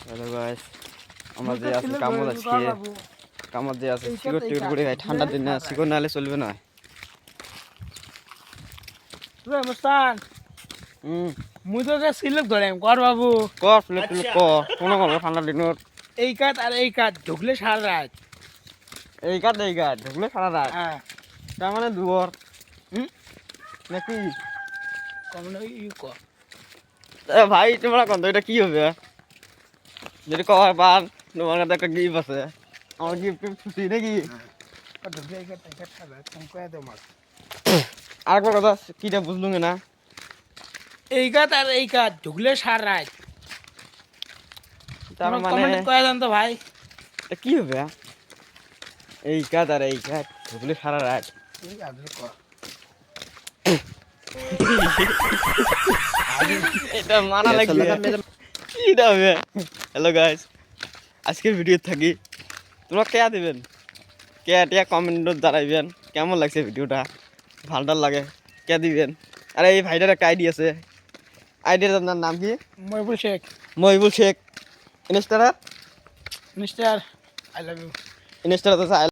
Hello guys, আমার যে আছে কামড় আজকে কামড় যে আছে শিকড় টিকড় করে খাই ঠান্ডার দিন না শিকড় না হলে চলবে না। তুই মুস্তান মুই তো যে সিলক ধরেম কর বাবু কর প্লেট প্লেট কর কোনো করবো ঠান্ডার দিনত এই কাজ আর এই কাজ ঢুকলে সারা রাত এই কাঠ ঢুকলে সারা রাত হ্যাঁ তার মানে দুয়ার নাকি কমন ইউ কর ভাই তোমরা কত এটা কি হবে যদি কবার পান তোমার কাছে একটা গিফট আছে আমার গিফট খুশি নাকি ঢুকলে এই কাজ সারা রাত কম করে দে মাছ আর একটা কথা কিটা বুঝলুম না এই কাজ আর এই কাজ ঢুকলে সারা রাত তার মানে কমেন্ট করে দেন তো ভাই এটা কি হবে এই কাঠ আর এই কাঠ ঢুকলে সারা রাত এই কাজ কর এটা মানা লাগবে কিটা হবে। হ্যালো গাইস, আজকের ভিডিও থাকি তোমরা কে দিবেন কে কমেন্টত জানাইবেন কেমন লাগছে ভিডিওটা, ভালো লাগে কে দিবেন। আরে এই ভাইটার একটা আইডি আছে, আইডির নাম কি? Mohibul Sheikh. Mohibul Sheikh. Instagram mister I love you. Instagram